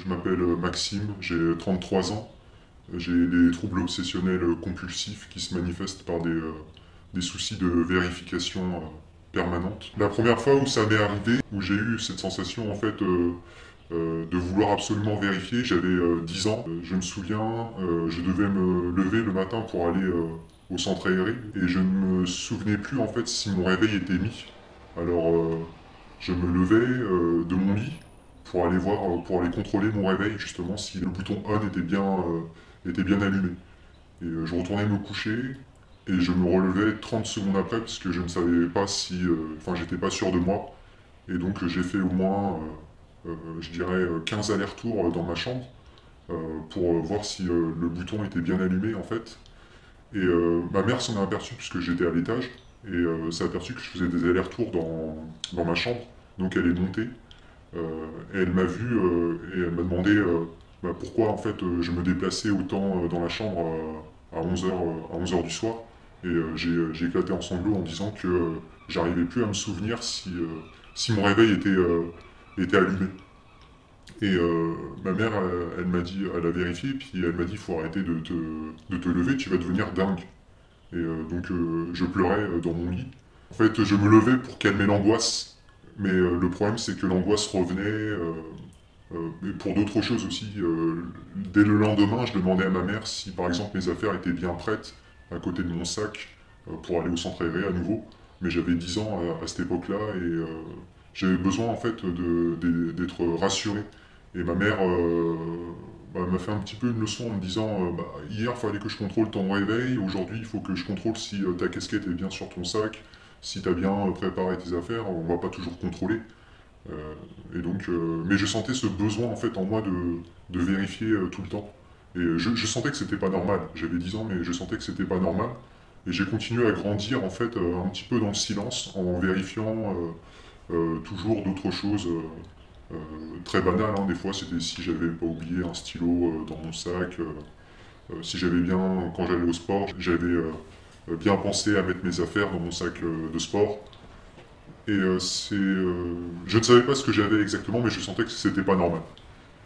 Je m'appelle Maxime, j'ai 33 ans. J'ai des troubles obsessionnels compulsifs qui se manifestent par des soucis de vérification permanente. La première fois où ça m'est arrivé, où j'ai eu cette sensation en fait de vouloir absolument vérifier, j'avais 10 ans. Je me souviens, je devais me lever le matin pour aller au centre aéré et je ne me souvenais plus en fait si mon réveil était mis. Alors je me levais de mon lit pour aller voir, pour aller contrôler mon réveil, justement, si le bouton on était bien allumé. Et je retournais me coucher et je me relevais 30 secondes après parce que je ne savais pas si. Enfin, j'étais pas sûr de moi. Et donc, j'ai fait au moins, je dirais, 15 allers-retours dans ma chambre pour voir si le bouton était bien allumé, en fait. Et ma mère s'en est aperçue puisque j'étais à l'étage. Et s'est aperçue que je faisais des allers-retours dans ma chambre. Donc, elle est montée. Et elle m'a vu et elle m'a demandé bah, pourquoi en fait je me déplaçais autant dans la chambre à 11 heures du soir. Et j'ai éclaté en sanglots en disant que j'arrivais plus à me souvenir si mon réveil était allumé. Et ma mère, elle m'a dit, elle a vérifié, puis elle m'a dit, il faut arrêter de te lever, tu vas devenir dingue. Et donc je pleurais dans mon lit. En fait, je me levais pour calmer l'angoisse, mais le problème c'est que l'angoisse revenait mais pour d'autres choses aussi. Dès le lendemain, je demandais à ma mère si par exemple mes affaires étaient bien prêtes à côté de mon sac pour aller au centre aéré à nouveau. Mais j'avais 10 ans à cette époque-là et j'avais besoin en fait d'être rassuré. Et ma mère bah, m'a fait un petit peu une leçon en me disant bah, hier il fallait que je contrôle ton réveil, aujourd'hui il faut que je contrôle si ta casquette est bien sur ton sac, si tu as bien préparé tes affaires, on va pas toujours contrôler. Et donc, mais je sentais ce besoin en fait en moi de vérifier tout le temps. Et je sentais que c'était pas normal. J'avais 10 ans, mais je sentais que c'était pas normal. Et j'ai continué à grandir en fait un petit peu dans le silence en vérifiant toujours d'autres choses très banales, hein. Des fois, c'était si j'avais pas oublié un stylo dans mon sac, si j'avais bien, quand j'allais au sport, j'avais bien pensé à mettre mes affaires dans mon sac de sport. Et je ne savais pas ce que j'avais exactement, mais je sentais que c'était pas normal.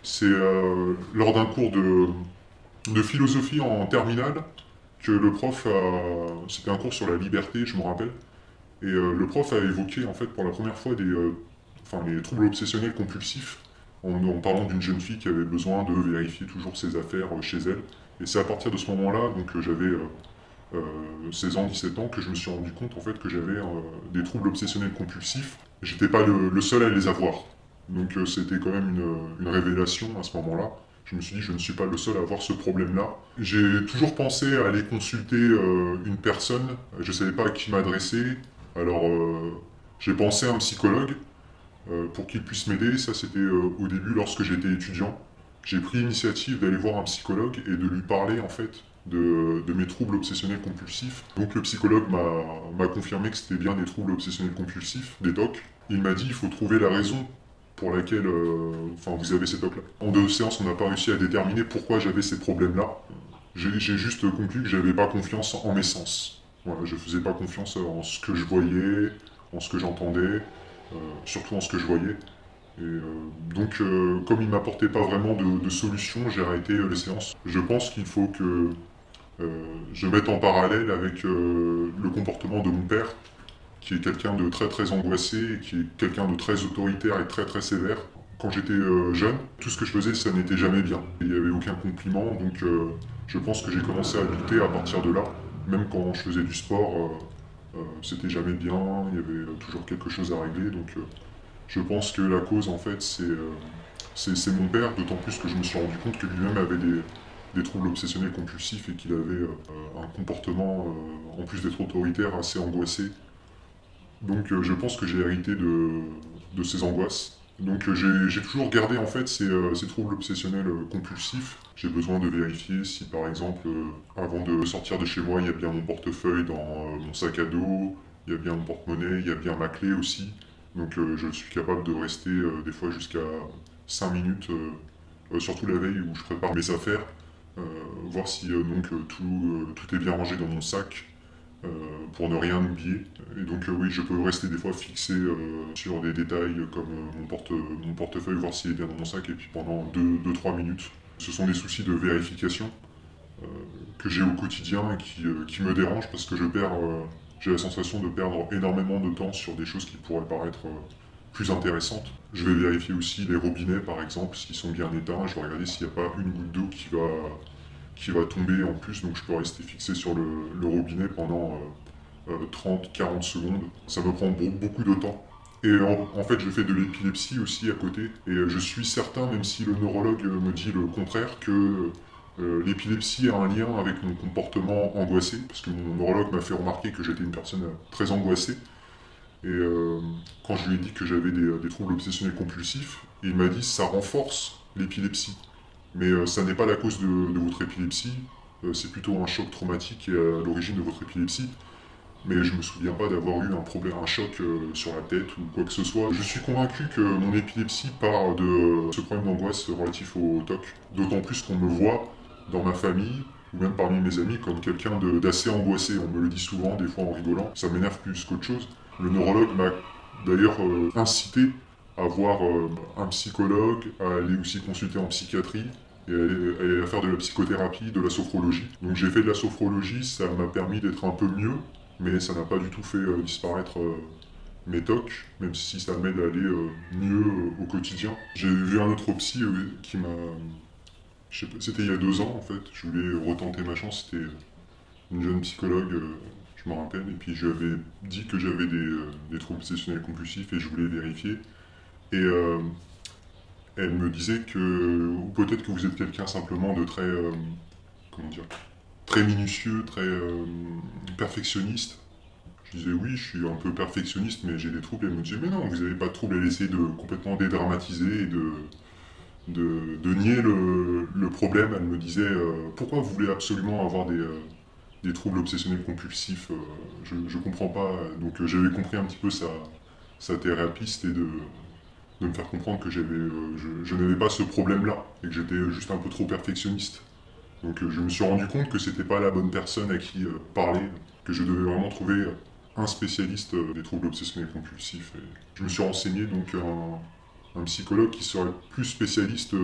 C'est lors d'un cours de philosophie en terminale que le prof a. C'était un cours sur la liberté, je me rappelle. Et le prof a évoqué en fait pour la première fois enfin, les troubles obsessionnels compulsifs en parlant d'une jeune fille qui avait besoin de vérifier toujours ses affaires chez elle. Et c'est à partir de ce moment-là, donc j'avais 16 ans, 17 ans, que je me suis rendu compte en fait que j'avais des troubles obsessionnels compulsifs. J'étais pas le seul à les avoir. Donc c'était quand même une révélation à ce moment-là. Je me suis dit, je ne suis pas le seul à avoir ce problème-là. J'ai toujours pensé à aller consulter une personne. Je ne savais pas à qui m'adresser. Alors j'ai pensé à un psychologue pour qu'il puisse m'aider. Ça c'était au début lorsque j'étais étudiant. J'ai pris l'initiative d'aller voir un psychologue et de lui parler en fait de mes troubles obsessionnels compulsifs. Donc le psychologue m'a confirmé que c'était bien des troubles obsessionnels compulsifs, des TOC. Il m'a dit il faut trouver la raison pour laquelle enfin, vous avez ces TOC-là. En 2 séances, on n'a pas réussi à déterminer pourquoi j'avais ces problèmes-là. J'ai juste conclu que j'avais pas confiance en mes sens. Voilà, je faisais pas confiance en ce que je voyais, en ce que j'entendais, surtout en ce que je voyais. Et donc, comme il m'apportait pas vraiment de solution, j'ai arrêté les séances. Je pense qu'il faut que je mette en parallèle avec le comportement de mon père, qui est quelqu'un de très très angoissé, et qui est quelqu'un de très autoritaire et très très sévère. Quand j'étais jeune, tout ce que je faisais, ça n'était jamais bien. Il n'y avait aucun compliment, donc je pense que j'ai commencé à douter à partir de là. Même quand je faisais du sport, c'était jamais bien, il y avait toujours quelque chose à régler, donc je pense que la cause, en fait, c'est mon père, d'autant plus que je me suis rendu compte que lui-même avait des troubles obsessionnels compulsifs et qu'il avait un comportement, en plus d'être autoritaire, assez angoissé. Donc je pense que j'ai hérité de ces angoisses. Donc j'ai toujours gardé en fait ces troubles obsessionnels compulsifs. J'ai besoin de vérifier si par exemple, avant de sortir de chez moi, il y a bien mon portefeuille dans mon sac à dos, il y a bien mon porte-monnaie, il y a bien ma clé aussi. Donc je suis capable de rester des fois jusqu'à 5 minutes, surtout la veille où je prépare mes affaires, voir si tout est bien rangé dans mon sac, pour ne rien oublier. Et donc oui, je peux rester des fois fixé sur des détails comme mon portefeuille, voir s'il est bien dans mon sac, et puis pendant 2-3 minutes. Ce sont des soucis de vérification que j'ai au quotidien et qui me dérangent parce que j'ai la sensation de perdre énormément de temps sur des choses qui pourraient paraître plus intéressantes. Je vais vérifier aussi les robinets par exemple, s'ils sont bien éteints. Je vais regarder s'il n'y a pas une goutte d'eau qui va tomber en plus, donc je peux rester fixé sur le robinet pendant 30-40 secondes. Ça me prend beaucoup de temps. Et en fait, je fais de l'épilepsie aussi à côté. Et je suis certain, même si le neurologue me dit le contraire, que l'épilepsie a un lien avec mon comportement angoissé. Parce que mon neurologue m'a fait remarquer que j'étais une personne très angoissée. Et quand je lui ai dit que j'avais des troubles obsessionnels compulsifs, il m'a dit ça renforce l'épilepsie. Mais ça n'est pas la cause de votre épilepsie. C'est plutôt un choc traumatique qui est à l'origine de votre épilepsie. Mais je me souviens pas d'avoir eu un choc sur la tête ou quoi que ce soit. Je suis convaincu que mon épilepsie part de ce problème d'angoisse relatif au TOC. D'autant plus qu'on me voit dans ma famille, ou même parmi mes amis, comme quelqu'un d'assez angoissé. On me le dit souvent, des fois en rigolant. Ça m'énerve plus qu'autre chose. Le neurologue m'a d'ailleurs incité à voir un psychologue, à aller aussi consulter en psychiatrie, et à faire de la psychothérapie, de la sophrologie. Donc j'ai fait de la sophrologie, ça m'a permis d'être un peu mieux, mais ça n'a pas du tout fait disparaître mes tocs, même si ça m'aide à aller mieux au quotidien. J'ai vu un autre psy qui m'a... C'était il y a 2 ans en fait, je voulais retenter ma chance, c'était une jeune psychologue, je me rappelle, et puis je lui avais dit que j'avais des troubles obsessionnels compulsifs et je voulais vérifier. Et elle me disait que, ou peut-être que vous êtes quelqu'un simplement de très, comment dire, très minutieux, très perfectionniste. Je disais oui, je suis un peu perfectionniste, mais j'ai des troubles. Elle me disait mais non, vous n'avez pas de troubles. Elle essayait de complètement dédramatiser et de nier le problème. Elle me disait pourquoi vous voulez absolument avoir des troubles obsessionnels compulsifs, je comprends pas. Donc j'avais compris un petit peu sa thérapie, c'était de me faire comprendre que je n'avais pas ce problème-là et que j'étais juste un peu trop perfectionniste. Donc je me suis rendu compte que c'était pas la bonne personne à qui parler, que je devais vraiment trouver un spécialiste des troubles obsessionnels compulsifs. Et je me suis renseigné donc un psychologue qui serait plus spécialiste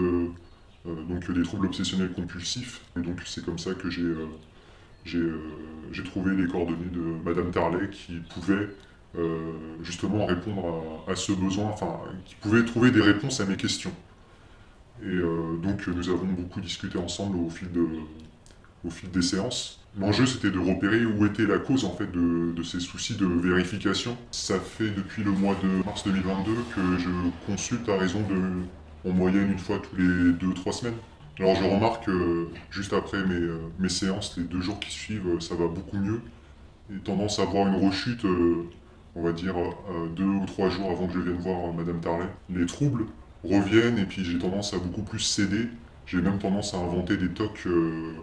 donc des troubles obsessionnels compulsifs. Et donc c'est comme ça que j'ai trouvé les coordonnées de Madame Tarlet qui pouvait justement répondre à ce besoin, enfin qui pouvait trouver des réponses à mes questions. Et donc nous avons beaucoup discuté ensemble au fil des séances. L'enjeu c'était de repérer où était la cause en fait de ces soucis de vérification. Ça fait depuis le mois de mars 2022 que je consulte à raison de en moyenne une fois tous les 2-3 semaines. Alors je remarque que juste après mes séances, les 2 jours qui suivent, ça va beaucoup mieux. J'ai tendance à avoir une rechute, on va dire 2 ou 3 jours avant que je vienne voir Madame Tarlet. Les troubles reviennent et puis j'ai tendance à beaucoup plus céder. J'ai même tendance à inventer des tocs,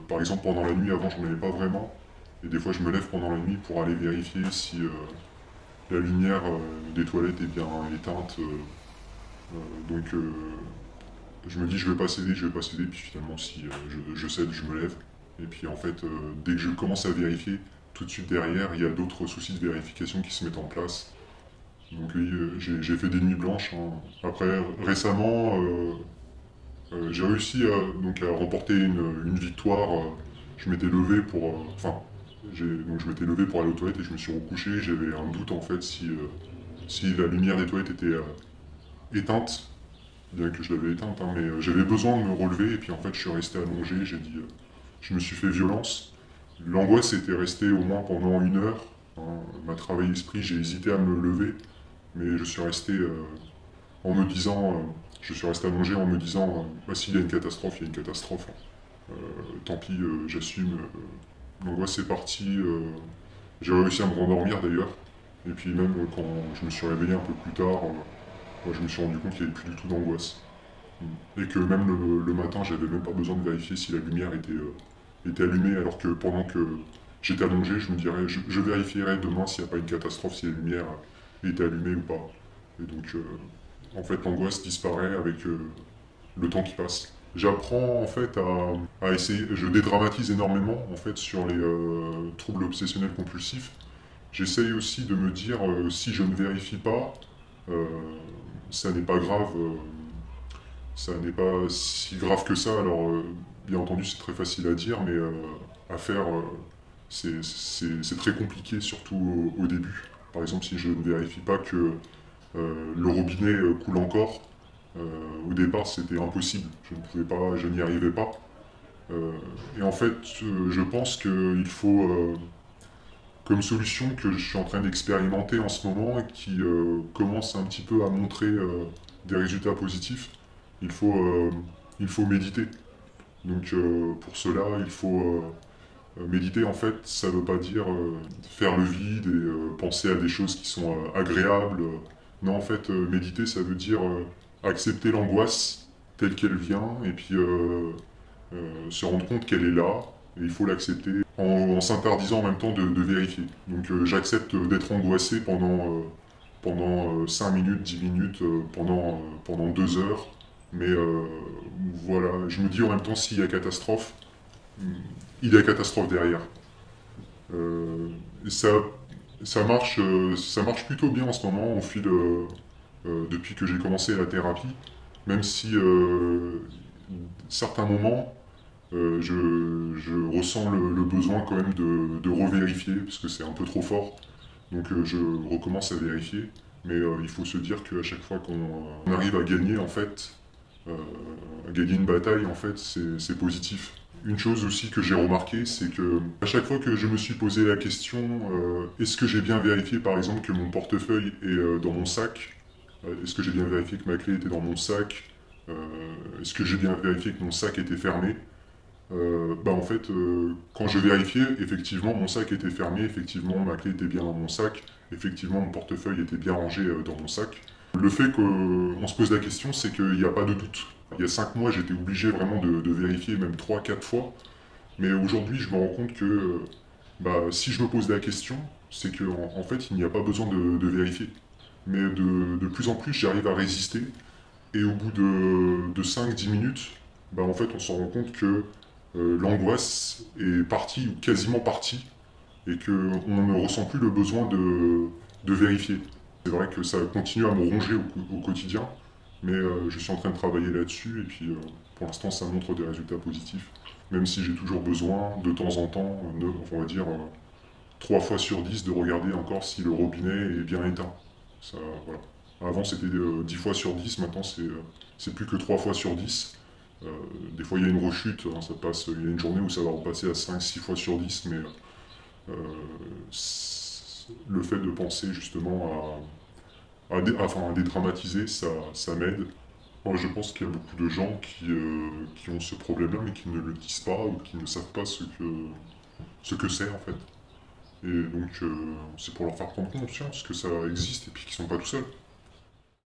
par exemple pendant la nuit, avant je n'en avais pas vraiment. Et des fois je me lève pendant la nuit pour aller vérifier si la lumière des toilettes est bien éteinte. Donc je me dis je vais pas céder, puis finalement si je cède, je me lève. Et puis en fait, dès que je commence à vérifier, tout de suite derrière, il y a d'autres soucis de vérification qui se mettent en place. Donc oui, j'ai fait des nuits blanches, hein. Après, récemment, j'ai réussi à remporter une victoire. Je m'étais levé pour... donc je m'étais levé pour aller aux toilettes et je me suis recouché. J'avais un doute en fait si la lumière des toilettes était éteinte, bien que je l'avais éteinte, hein, mais j'avais besoin de me relever et puis en fait je suis resté allongé, je me suis fait violence. L'angoisse était restée au moins pendant 1 heure, hein, m'a travaillé l'esprit, j'ai hésité à me lever, mais je suis resté en me disant, je suis resté allongé en me disant, bah, s'il y a une catastrophe, il y a une catastrophe, hein. Tant pis, j'assume. L'angoisse est partie, j'ai réussi à me rendormir d'ailleurs, et puis même quand je me suis réveillé un peu plus tard, moi, je me suis rendu compte qu'il n'y avait plus du tout d'angoisse. Et que même le matin, j'avais même pas besoin de vérifier si la lumière était allumée, alors que pendant que j'étais allongé, je me dirais, je vérifierai demain s'il n'y a pas une catastrophe, si la lumière était allumée ou pas. Et donc, en fait, l'angoisse disparaît avec le temps qui passe. J'apprends en fait à essayer, je dédramatise énormément en fait sur les troubles obsessionnels compulsifs. J'essaye aussi de me dire si je ne vérifie pas, euh, ça n'est pas grave, ça n'est pas si grave que ça. Alors bien entendu c'est très facile à dire, mais à faire c'est très compliqué, surtout au début. Par exemple si je ne vérifie pas que le robinet coule encore, au départ c'était impossible, je ne pouvais pas, je n'y arrivais pas. Euh, et en fait, je pense qu'il faut, comme solution que je suis en train d'expérimenter en ce moment et qui commence un petit peu à montrer des résultats positifs, il faut, euh, il faut méditer. Donc pour cela, il faut méditer. En fait, ça ne veut pas dire faire le vide et penser à des choses qui sont agréables. Non, en fait, méditer, ça veut dire accepter l'angoisse telle qu'elle vient et puis se rendre compte qu'elle est là, et il faut l'accepter en s'interdisant en même temps de vérifier. Donc j'accepte d'être angoissé pendant 5 minutes, 10 minutes, pendant 2 heures, mais voilà, je me dis en même temps s'il y a catastrophe, il y a catastrophe derrière. Euh, et ça marche plutôt bien en ce moment depuis que j'ai commencé la thérapie, même si certains moments je ressens le besoin quand même de revérifier, parce que c'est un peu trop fort. Donc je recommence à vérifier. Mais il faut se dire qu'à chaque fois qu'on arrive à gagner, en fait, euh, à gagner une bataille, en fait, c'est positif. Une chose aussi que j'ai remarqué, c'est que à chaque fois que je me suis posé la question, est-ce que j'ai bien vérifié par exemple que mon portefeuille est dans mon sac? Est-ce que j'ai bien vérifié que ma clé était dans mon sac? Euh, Est-ce que j'ai bien vérifié que mon sac était fermé? Bah en fait, quand je vérifiais, effectivement, mon sac était fermé, effectivement, ma clé était bien dans mon sac, effectivement, mon portefeuille était bien rangé dans mon sac. Le fait qu'on se pose la question, c'est qu'il n'y a pas de doute. Il y a 5 mois, j'étais obligé vraiment de vérifier, même 3, 4 fois. Mais aujourd'hui, je me rends compte que bah, si je me pose la question, c'est qu'en fait, il n'y a pas besoin de vérifier. Mais de plus en plus, j'arrive à résister. Et au bout de 5, 10 minutes, bah, en fait, on se rend compte que l'angoisse est partie ou quasiment partie et qu'on ne ressent plus le besoin de vérifier. C'est vrai que ça continue à me ronger au quotidien, mais je suis en train de travailler là-dessus et puis pour l'instant ça montre des résultats positifs. Même si j'ai toujours besoin de temps en temps, on va dire 3 fois sur 10, de regarder encore si le robinet est bien éteint. Ça, voilà. Avant c'était 10 fois sur 10, maintenant c'est plus que 3 fois sur 10. Euh, des fois, il y a une rechute, hein, il y a une journée où ça va repasser à 5, 6 fois sur 10, mais euh, le fait de penser justement à dédramatiser, ça m'aide. Moi, je pense qu'il y a beaucoup de gens qui ont ce problème-là, mais qui ne le disent pas ou qui ne savent pas ce que c'est en fait. Et donc, c'est pour leur faire prendre conscience que ça existe et puis qu'ils sont pas tout seuls.